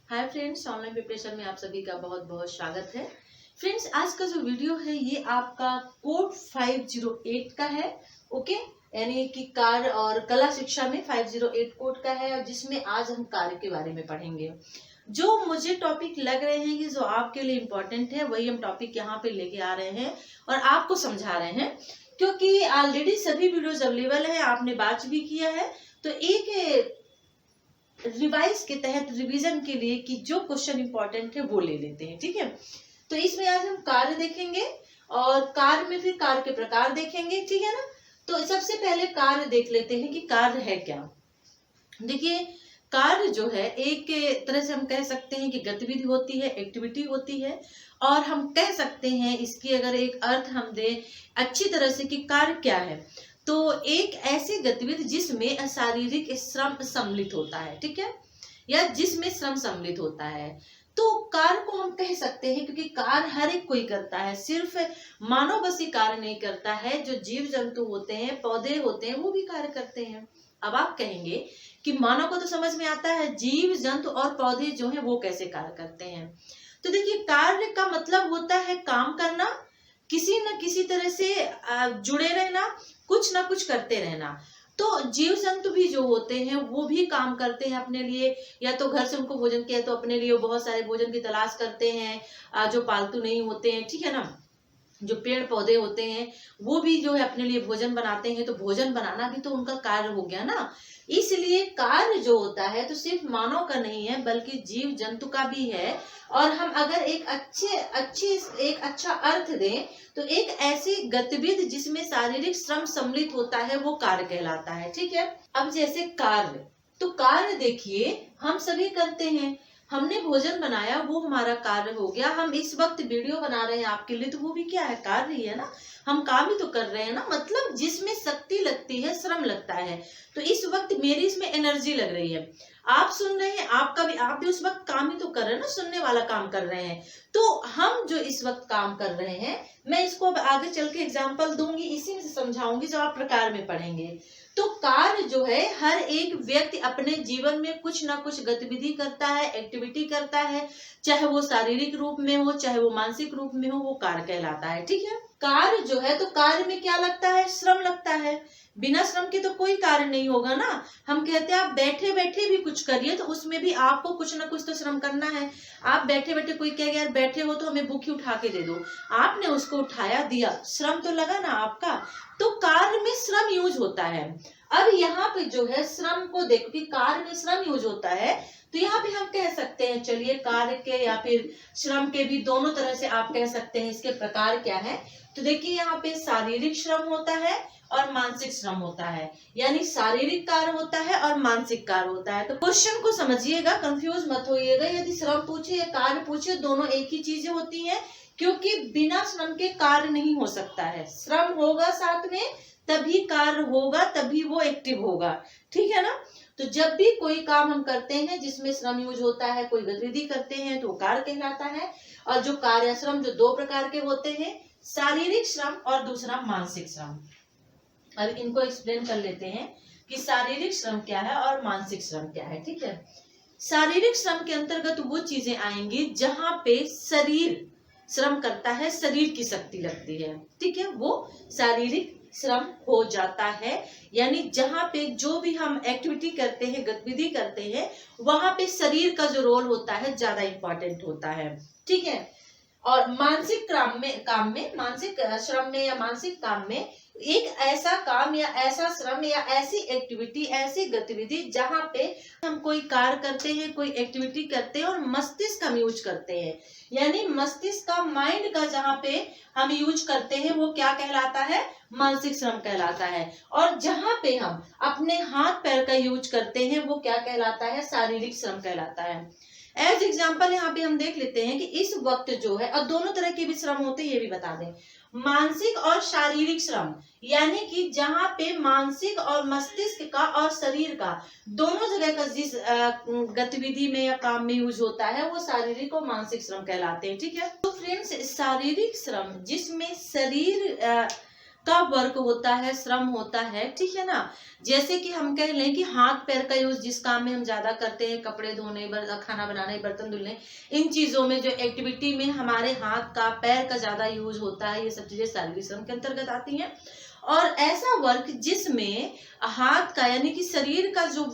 Hi friends, online preparation में आप सभी का बहुत बहुत स्वागत है। फ्रेंड्स, आज का जो वीडियो है ये आपका कोड 508 का है। ओके, यानी कि कार्य और कला शिक्षा में 508 कोड का है, जिसमें आज हम कार्य के बारे में पढ़ेंगे। जो मुझे टॉपिक लग रहे हैं कि जो आपके लिए इम्पोर्टेंट है, वही हम टॉपिक यहाँ पे लेके आ रहे हैं और आपको समझा रहे हैं, क्योंकि ऑलरेडी सभी वीडियोज अवेलेबल है, आपने वॉच भी किया है। तो एक रिवाइज के तहत रिवीजन के लिए कि जो क्वेश्चन इंपॉर्टेंट है वो ले लेते हैं। ठीक है, तो इसमें आज हम कार्य देखेंगे और कार्य में फिर कार्य के प्रकार देखेंगे। ठीक है ना, तो सबसे पहले कार्य देख लेते हैं कि कार्य है क्या। देखिए, कार्य जो है एक तरह से हम कह सकते हैं कि गतिविधि होती है, एक्टिविटी होती है, और हम कह सकते हैं इसकी अगर एक अर्थ हम दें अच्छी तरह से कि कार्य क्या है, तो एक ऐसी गतिविधि जिसमें शारीरिक श्रम सम्मिलित होता है। ठीक है, या जिसमें श्रम सम्मिलित होता है, तो कार्य को हम कह सकते हैं, क्योंकि कार्य हर एक कोई करता है, सिर्फ मानव बस ही कार्य नहीं करता है। जो जीव जंतु होते हैं, पौधे होते हैं, वो भी कार्य करते हैं। अब आप कहेंगे कि मानव को तो समझ में आता है, जीव जंतु और पौधे जो है वो कैसे कार्य करते हैं। तो देखिए, कार्य का मतलब होता है काम करना, किसी न किसी तरह से जुड़े रहना, कुछ ना कुछ करते रहना। तो जीव जंतु भी जो होते हैं वो भी काम करते हैं अपने लिए, या तो घर से उनको भोजन किया तो अपने लिए बहुत सारे भोजन की तलाश करते हैं, जो पालतू नहीं होते हैं। ठीक है ना, जो पेड़ पौधे होते हैं वो भी जो है अपने लिए भोजन बनाते हैं, तो भोजन बनाना भी तो उनका कार्य हो गया ना। इसलिए कार्य जो होता है तो सिर्फ मानव का नहीं है, बल्कि जीव जंतु का भी है। और हम अगर एक अच्छा अर्थ दें तो एक ऐसी गतिविधि जिसमें शारीरिक श्रम सम्मिलित होता है वो कार्य कहलाता है। ठीक है, अब जैसे कार्य, तो कार्य देखिए हम सभी करते हैं। हमने भोजन बनाया, वो हमारा कार्य हो गया। हम इस वक्त वीडियो बना रहे हैं आपके लिए, तो वो भी क्या है, कार्य ही है ना। हम काम ही तो कर रहे हैं ना, मतलब जिसमें शक्ति लगती है, श्रम लगता है। तो इस वक्त मेरी इसमें एनर्जी लग रही है, आप सुन रहे हैं, आप भी उस वक्त काम ही तो कर रहे हैं ना, सुनने वाला काम कर रहे हैं। तो हम जो इस वक्त काम कर रहे हैं, मैं इसको अब आगे चल के एग्जाम्पल दूंगी, इसी में से समझाऊंगी जब आप प्रकार में पढ़ेंगे। तो कार्य जो है, हर एक व्यक्ति अपने जीवन में कुछ ना कुछ गतिविधि करता है, एक्टिविटी करता है, चाहे वो शारीरिक रूप में हो, चाहे वो मानसिक रूप में हो, वो कार्य कहलाता है। ठीक है, कार्य जो है, तो कार्य में क्या लगता है, श्रम लगता है। बिना श्रम के तो कोई कार्य नहीं होगा ना। हम कहते हैं आप बैठे बैठे भी कुछ करिए, तो उसमें भी आपको कुछ ना कुछ तो श्रम करना है। आप बैठे बैठे, कोई कह गया यार बैठे हो तो हमें बुक ही उठा के दे दो, आपने उसको उठाया दिया, श्रम तो लगा ना आपका। तो कार्य में श्रम यूज होता है। अब यहाँ पे जो है श्रम को देखो कि कार्य में श्रम यूज होता है, तो यहाँ पे हम कह सकते हैं, चलिए कार्य के या फिर श्रम के भी दोनों तरह से आप कह सकते हैं। इसके प्रकार क्या है, तो देखिए यहाँ पे शारीरिक श्रम होता है और मानसिक श्रम होता है, यानी शारीरिक कार्य होता है और मानसिक कार्य होता है। तो क्वेश्चन को समझिएगा, कंफ्यूज मत होइएगा। यदि श्रम पूछे या कार्य पूछे, दोनों एक ही चीजें होती हैं, क्योंकि बिना श्रम के कार्य नहीं हो सकता है। श्रम होगा साथ में तभी कार्य होगा, तभी वो एक्टिव होगा। ठीक है ना, तो जब भी कोई काम हम करते हैं जिसमें श्रम यूज होता है, कोई गतिविधि करते हैं, तो वो कार्य कहलाता है। और जो कार्य श्रम जो दो प्रकार के होते हैं, शारीरिक श्रम और दूसरा मानसिक श्रम। अब इनको एक्सप्लेन कर लेते हैं कि शारीरिक श्रम क्या है और मानसिक श्रम क्या है। ठीक है, शारीरिक श्रम के अंतर्गत वो चीजें आएंगी जहां पे शरीर श्रम करता है, शरीर की शक्ति लगती है। ठीक है, वो शारीरिक श्रम हो जाता है, यानी जहां पे जो भी हम एक्टिविटी करते हैं, गतिविधि करते हैं, वहां पे शरीर का जो रोल होता है ज्यादा इंपॉर्टेंट होता है। ठीक है, और मानसिक मानसिक श्रम में या मानसिक काम में एक ऐसा काम या ऐसा श्रम या ऐसी एक्टिविटी, ऐसी गतिविधि जहां पे हम कोई कार्य करते हैं, कोई एक्टिविटी करते हैं और मस्तिष्क हम यूज करते हैं, यानी मस्तिष्क का, माइंड का जहां पे हम यूज करते हैं, वो क्या कहलाता है, मानसिक श्रम कहलाता है। और जहां पे हम अपने हाथ पैर का यूज करते हैं, वो क्या कहलाता है, शारीरिक श्रम कहलाता है। एज एग्जाम्पल यहाँ पे हम देख लेते हैं कि इस वक्त जो है, और दोनों तरह के भी श्रम होते हैं, ये भी बता दें, मानसिक और शारीरिक श्रम, यानी कि जहां पे मानसिक और मस्तिष्क का और शरीर का दोनों जगह का जिस गतिविधि में या काम में यूज होता है, वो शारीरिक और मानसिक श्रम कहलाते हैं। ठीक है, तो फ्रेंड्स, शारीरिक श्रम जिसमें शरीर का वर्क होता है, श्रम होता है, ठीक है ना। जैसे कि हम कह लें कि हाथ पैर का यूज जिस काम में हम ज्यादा करते हैं, कपड़े धोने, खाना बनाने, बर्तन धुलने, इन चीजों में जो एक्टिविटी में हमारे हाथ का पैर का ज्यादा यूज होता है, ये सब चीजें शारीरिक श्रम के अंतर्गत आती हैं। और ऐसा वर्क जिसमें हाथ का यानी कि शरीर का जो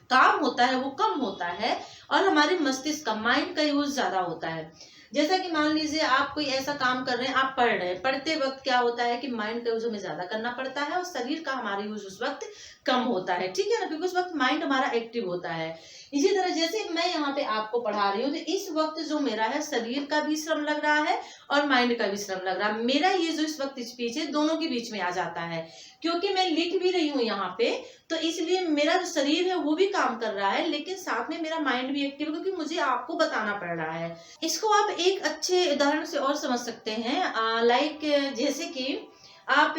काम होता है वो कम होता है और हमारे मस्तिष्क का, माइंड का यूज ज्यादा होता है। जैसा कि मान लीजिए आप कोई ऐसा काम कर रहे हैं, आप पढ़ रहे हैं, पढ़ते वक्त क्या होता है कि माइंड का यूज हमें ज्यादा करना पड़ता है और शरीर का हमारा यूज उस वक्त कम होता है, ठीक है ना, क्योंकि उस वक्त माइंड हमारा एक्टिव होता है। इसी तरह जैसे मैं यहाँ पे आपको पढ़ा रही हूँ, तो इस वक्त जो मेरा है शरीर का भी श्रम लग रहा है और माइंड का भी श्रम लग रहा है। मेरा ये जो इस वक्त स्पीच है दोनों के बीच में आ जाता है, क्योंकि मैं लिख भी रही हूँ यहाँ पे, तो इसलिए मेरा जो शरीर है वो भी काम कर रहा है, लेकिन साथ में मेरा माइंड भी एक्टिव है, क्योंकि मुझे आपको बताना पड़ रहा है। इसको आप एक अच्छे उदाहरण से और समझ सकते हैं, लाइक जैसे कि आप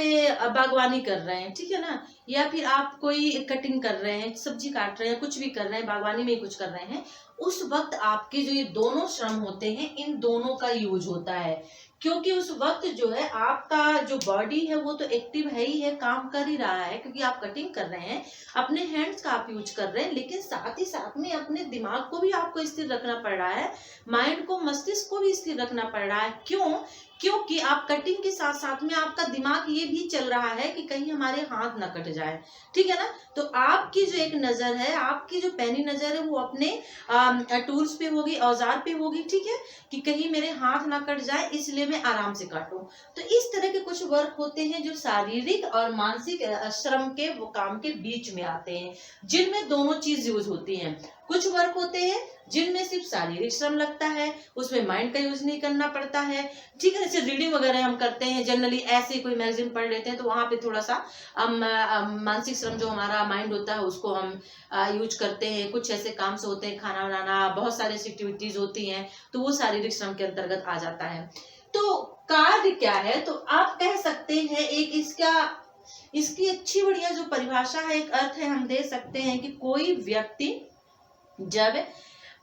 बागवानी कर रहे हैं, ठीक है ना, या फिर आप कोई कटिंग कर रहे हैं, सब्जी काट रहे हैं, कुछ भी कर रहे हैं, बागवानी में ही कुछ कर रहे हैं, उस वक्त आपके जो ये दोनों श्रम होते हैं, इन दोनों का यूज होता है। क्योंकि उस वक्त जो है आपका जो बॉडी है वो तो एक्टिव है ही है, काम कर ही रहा है, क्योंकि आप कटिंग कर रहे हैं, अपने हैंड्स का आप यूज कर रहे हैं, लेकिन साथ ही साथ में अपने दिमाग को भी आपको स्थिर रखना पड़ रहा है, माइंड को, मस्तिष्क को भी स्थिर रखना पड़ रहा है। क्यों? क्योंकि आप कटिंग के साथ साथ में आपका दिमाग ये भी चल रहा है कि कहीं हमारे हाथ ना कट जाए, ठीक है ना। तो आपकी जो एक नजर है, आपकी जो पैनी नजर है, वो अपने टूल्स पे होगी, औजार पे होगी, ठीक है, कि कहीं मेरे हाथ ना कट जाए, इसलिए मैं आराम से काटूं। तो इस तरह के कुछ वर्क होते हैं जो शारीरिक और मानसिक श्रम के वो काम के बीच में आते हैं, जिनमें दोनों चीज यूज होती हैं। कुछ वर्क होते हैं जिनमें सिर्फ शारीरिक श्रम लगता है, उसमें माइंड का यूज नहीं करना पड़ता है, ठीक है। जैसे रीडिंग वगैरह हम करते हैं, जनरली ऐसे कोई मैगजीन पढ़ लेते हैं, तो वहां पे थोड़ा सा मानसिक श्रम जो हमारा माइंड होता है उसको हम यूज करते हैं। कुछ ऐसे काम से होते हैं, खाना बनाना, बहुत सारी एक्टिविटीज होती हैं, तो वो शारीरिक श्रम के अंतर्गत आ जाता है। तो कार्य क्या है? तो आप कह सकते हैं एक इसकी अच्छी बढ़िया जो परिभाषा है, एक अर्थ है, हम दे सकते हैं कि कोई व्यक्ति जब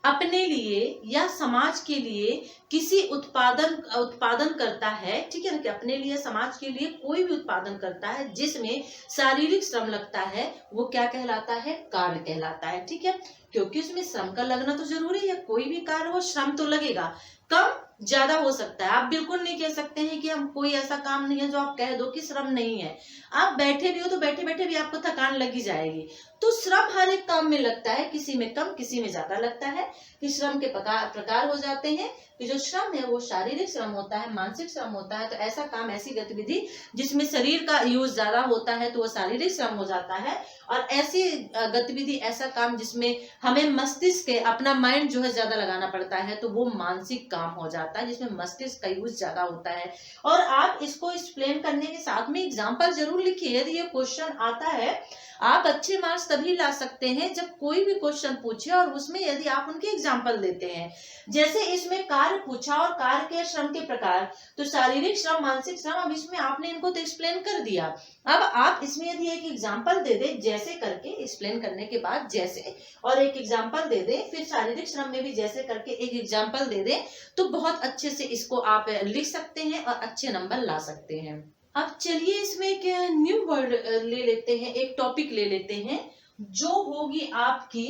अपने लिए या समाज के लिए किसी उत्पादन करता है, ठीक है ना, कि अपने लिए समाज के लिए कोई भी उत्पादन करता है जिसमें शारीरिक श्रम लगता है, वो क्या कहलाता है? कार्य कहलाता है, ठीक है। क्योंकि उसमें श्रम का लगना तो जरूरी है, कोई भी कार्य हो श्रम तो लगेगा, कम ज्यादा हो सकता है। आप बिल्कुल नहीं कह सकते हैं कि हम कोई ऐसा काम नहीं है जो आप कह दो कि श्रम नहीं है। आप बैठे भी हो तो बैठे बैठे भी आपको थकान लगी जाएगी। तो श्रम हर एक काम में लगता है, किसी में कम किसी में ज्यादा लगता है। कि श्रम के प्रकार हो जाते हैं कि जो श्रम है वो शारीरिक श्रम होता है, मानसिक श्रम होता है। तो ऐसा काम, ऐसी गतिविधि जिसमें शरीर का यूज ज्यादा होता है तो वो शारीरिक श्रम हो जाता है। और ऐसी गतिविधि, ऐसा काम जिसमें हमें मस्तिष्क के, अपना माइंड जो है ज्यादा लगाना पड़ता है, तो वो मानसिक काम हो जाता है, जिसमें मस्तिष्क का यूज ज्यादा होता है। और आप इसको एक्सप्लेन करने के साथ में एग्जाम्पल जरूर लिखिए। यदि ये क्वेश्चन आता है, आप अच्छे मार्क्स तभी ला सकते हैं जब कोई भी क्वेश्चन पूछे और उसमें यदि आप उनके एग्जाम्पल देते हैं। जैसे इसमें कार्य पूछा और कार्य के श्रम के प्रकार, तो शारीरिक श्रम, मानसिक श्रम, अब इसमें आपने इनको तो एक्सप्लेन कर दिया। अब आप इसमें यदि एक एग्जाम्पल दे दे, जैसे करके एक्सप्लेन करने के बाद जैसे, और एक एग्जाम्पल दे दे, फिर शारीरिक श्रम में भी जैसे करके एक एग्जाम्पल दे दे, तो बहुत अच्छे से इसको आप लिख सकते हैं और अच्छे नंबर ला सकते हैं। अब चलिए इसमें एक न्यू वर्ड ले लेते हैं, एक टॉपिक ले लेते हैं, जो होगी आपकी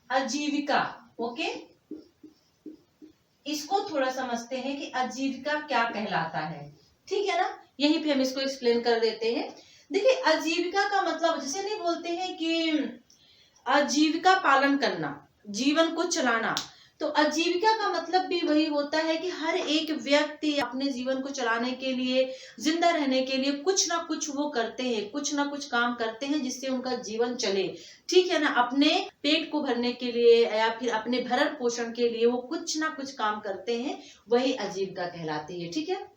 आजीविका। ओके, इसको थोड़ा समझते हैं कि आजीविका क्या कहलाता है, ठीक है ना। यहीं पे हम इसको एक्सप्लेन कर देते हैं। देखिए, आजीविका का मतलब, जैसे नहीं बोलते हैं कि आजीविका पालन करना, जीवन को चलाना, तो आजीविका का मतलब भी वही होता है कि हर एक व्यक्ति अपने जीवन को चलाने के लिए, जिंदा रहने के लिए कुछ ना कुछ वो करते हैं, कुछ ना कुछ काम करते हैं जिससे उनका जीवन चले, ठीक है ना। अपने पेट को भरने के लिए या फिर अपने भरण पोषण के लिए वो कुछ ना कुछ काम करते हैं, वही आजीविका कहलाती है, ठीक है।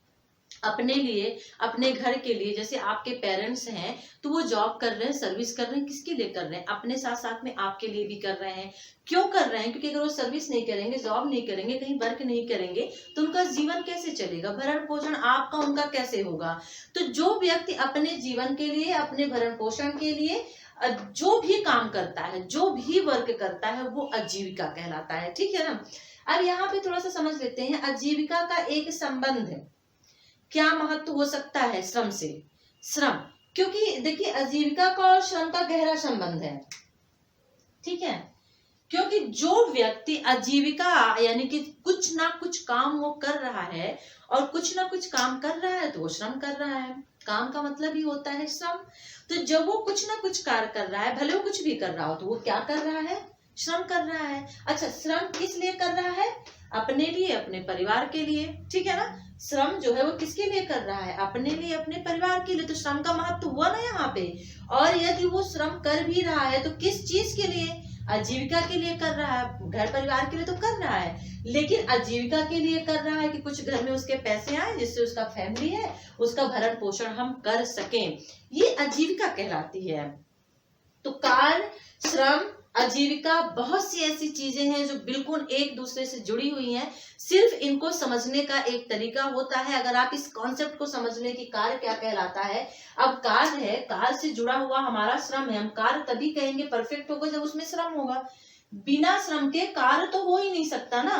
अपने लिए, अपने घर के लिए, जैसे आपके पेरेंट्स हैं तो वो जॉब कर रहे हैं, सर्विस कर रहे हैं, किसके लिए कर रहे हैं? अपने साथ साथ में आपके लिए भी कर रहे हैं। क्यों कर रहे हैं? क्योंकि अगर वो सर्विस नहीं करेंगे, जॉब नहीं करेंगे, कहीं वर्क नहीं करेंगे, तो उनका जीवन कैसे चलेगा? भरण पोषण आपका उनका कैसे होगा? तो जो व्यक्ति अपने जीवन के लिए, अपने भरण पोषण के लिए जो भी काम करता है, जो भी वर्क करता है, वो आजीविका कहलाता है, ठीक है ना। अब यहाँ पे थोड़ा सा समझ लेते हैं, आजीविका का एक संबंध है। क्या महत्व हो सकता है श्रम से? श्रम, क्योंकि देखिए आजीविका का और श्रम का गहरा संबंध है, ठीक है। क्योंकि जो व्यक्ति आजीविका यानी कि कुछ ना कुछ काम वो कर रहा है और कुछ ना कुछ काम कर रहा है तो वो श्रम कर रहा है। काम का मतलब ही होता है श्रम। तो जब वो कुछ ना कुछ कार्य कर रहा है, भले वो कुछ भी कर रहा हो, तो वो क्या कर रहा है? श्रम कर रहा है। अच्छा, श्रम किस लिए कर रहा है? अपने लिए, अपने परिवार के लिए, ठीक है ना। श्रम जो है वो किसके लिए कर रहा है? अपने लिए, अपने परिवार के लिए। तो श्रम का महत्व हुआ ना यहाँ पे। और यदि वो श्रम कर भी रहा है तो किस चीज के लिए? आजीविका के लिए कर रहा है, घर परिवार के लिए तो कर रहा है, लेकिन आजीविका के लिए कर रहा है कि कुछ घर में उसके पैसे आए जिससे उसका फैमिली है उसका भरण पोषण हम कर सकें, ये आजीविका कहलाती है। तो कार्य, श्रम, आजीविका बहुत सी ऐसी चीजें हैं जो बिल्कुल एक दूसरे से जुड़ी हुई हैं। सिर्फ इनको समझने का एक तरीका होता है। अगर आप इस कॉन्सेप्ट को समझ लें कि कार्य क्या कहलाता है। अब कार्य है, कार्य से जुड़ा हुआ हमारा श्रम है। हम कार्य तभी कहेंगे परफेक्ट होगा जब उसमें श्रम होगा। बिना श्रम के कार्य तो हो ही नहीं सकता ना।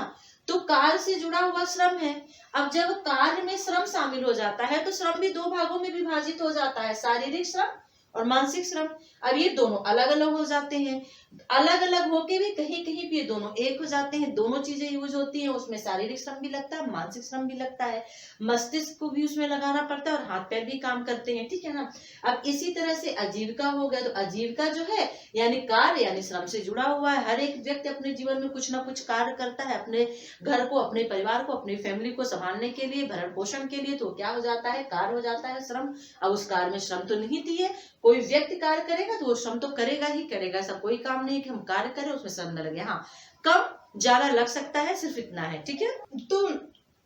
तो कार्य से जुड़ा हुआ श्रम है। अब जब कार्य में श्रम शामिल हो जाता है तो श्रम भी दो भागों में विभाजित हो जाता है, शारीरिक श्रम और मानसिक श्रम। अब ये दोनों अलग अलग हो जाते हैं। अलग अलग होके भी कहीं कहीं पे दोनों एक हो जाते हैं। दोनों चीजें यूज होती हैं। उसमें शारीरिक श्रम भी लगता है, मानसिक श्रम भी लगता है, मस्तिष्क को भी उसमें लगाना पड़ता है और हाथ पैर भी काम करते हैं, ठीक है ना। अब इसी तरह से आजीविका हो गया। तो आजीविका जो है यानी कार्य यानी श्रम से जुड़ा हुआ है। हर एक व्यक्ति अपने जीवन में कुछ ना कुछ कार्य करता है, अपने घर को, अपने परिवार को, अपनी फैमिली को संभालने के लिए, भरण पोषण के लिए। तो क्या हो जाता है? कार्य हो जाता है, श्रम। अब उस कार्य में श्रम तो निहित ही है। कोई व्यक्ति कार्य करेगा तो वो श्रम तो करेगा ही करेगा। ऐसा कोई काम नहीं कि हम कार्य करें उसमें श्रम न लगे। हाँ, कम ज्यादा लग सकता है, सिर्फ इतना है, ठीक है। तो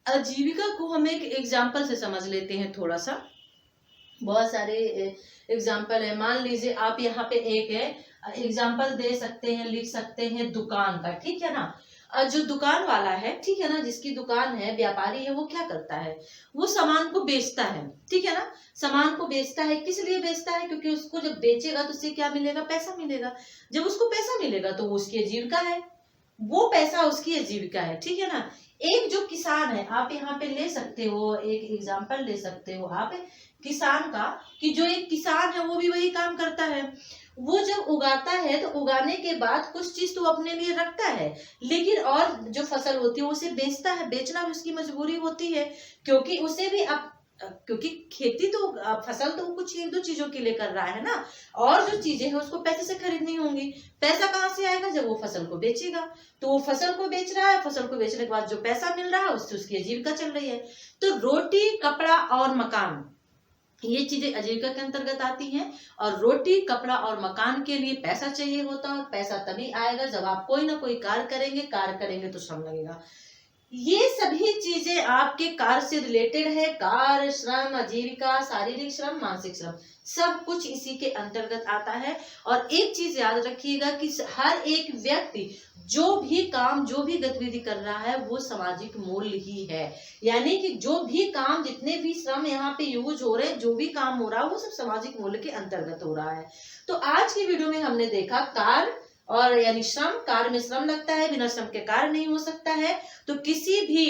आजीविका को हम एक एग्जाम्पल से समझ लेते हैं थोड़ा सा। बहुत सारे एग्जाम्पल है। मान लीजिए आप यहाँ पे एक है एग्जाम्पल दे सकते हैं, लिख सकते हैं दुकान का, ठीक है ना। जो दुकान वाला है, ठीक है ना, जिसकी दुकान है, व्यापारी है, वो क्या करता है? वो सामान को बेचता है, ठीक है ना। सामान को बेचता है, किस लिए बेचता है? क्योंकि उसको जब बेचेगा तो उससे क्या मिलेगा? पैसा मिलेगा। जब उसको पैसा मिलेगा तो वो उसकी आजीविका है, वो पैसा उसकी आजीविका है, ठीक है ना। एक जो किसान है, आप यहाँ पे ले सकते हो, एक एग्जाम्पल ले सकते हो आप किसान का, कि जो एक किसान है वो भी वही काम करता है। वो जब उगाता है तो उगाने के बाद कुछ चीज तो अपने लिए रखता है, लेकिन और जो फसल होती है उसे बेचता है। बेचना भी उसकी मजबूरी होती है, क्योंकि उसे भी क्योंकि खेती तो फसल तो कुछ एक दो चीजों के लिए कर रहा है ना, और जो चीजें हैं उसको पैसे से खरीदनी होंगी। पैसा कहाँ से आएगा? जब वो फसल को बेचेगा। तो वो फसल को बेच रहा है, फसल को बेचने के बाद जो पैसा मिल रहा है उससे उसकी आजीविका चल रही है। तो रोटी, कपड़ा और मकान, ये चीजें आजीविका के अंतर्गत आती हैं। और रोटी, कपड़ा और मकान के लिए पैसा चाहिए होता है। पैसा तभी आएगा जब आप कोई ना कोई कार्य करेंगे, कार्य करेंगे तो श्रम लगेगा। ये सभी चीजें आपके कार्य से रिलेटेड है। कार्य, श्रम, आजीविका, शारीरिक श्रम, मानसिक श्रम, सब कुछ इसी के अंतर्गत आता है। और एक चीज याद रखिएगा कि हर एक व्यक्ति जो भी काम, जो भी गतिविधि कर रहा है वो सामाजिक मूल्य ही है। यानी कि जो भी काम, जितने भी श्रम यहाँ पे यूज हो रहे हैं, जो भी काम हो रहा है वो सब सामाजिक मूल्य के अंतर्गत हो रहा है। तो आज की वीडियो में हमने देखा कार्य और यानी श्रम। कार्य में श्रम लगता है, बिना श्रम के कार्य नहीं हो सकता है। तो किसी भी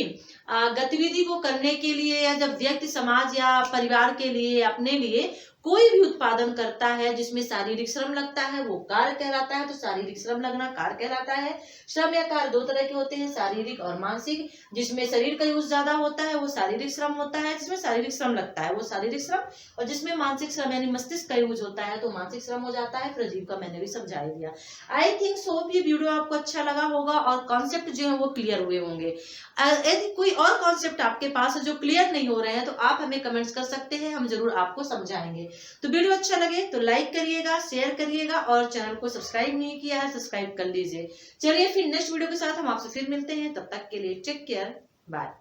गतिविधि को करने के लिए, या जब व्यक्ति समाज या परिवार के लिए, अपने लिए कोई भी उत्पादन करता है जिसमें शारीरिक श्रम लगता है वो कार्य कहलाता है। तो शारीरिक श्रम लगना कार्य कहलाता है। श्रम या कार्य दो तरह के होते हैं, शारीरिक और मानसिक। जिसमें शरीर का यूज ज्यादा होता है वो शारीरिक श्रम होता है, जिसमें शारीरिक श्रम लगता है वो शारीरिक श्रम, और जिसमें मानसिक श्रम यानी मस्तिष्क का यूज होता है तो मानसिक श्रम हो जाता है। फिर आजीविका मैंने भी समझा ही दिया। आई थिंक सो ये वीडियो आपको अच्छा लगा होगा और कॉन्सेप्ट जो है वो क्लियर हुए होंगे। यदि कोई और कॉन्सेप्ट आपके पास है जो क्लियर नहीं हो रहे हैं तो आप हमें कमेंट्स कर सकते हैं, हम जरूर आपको समझाएंगे। तो वीडियो अच्छा लगे तो लाइक करिएगा, शेयर करिएगा, और चैनल को सब्सक्राइब नहीं किया है सब्सक्राइब कर लीजिए। चलिए फिर नेक्स्ट वीडियो के साथ हम आपसे फिर मिलते हैं। तब तक के लिए टेक केयर, बाय।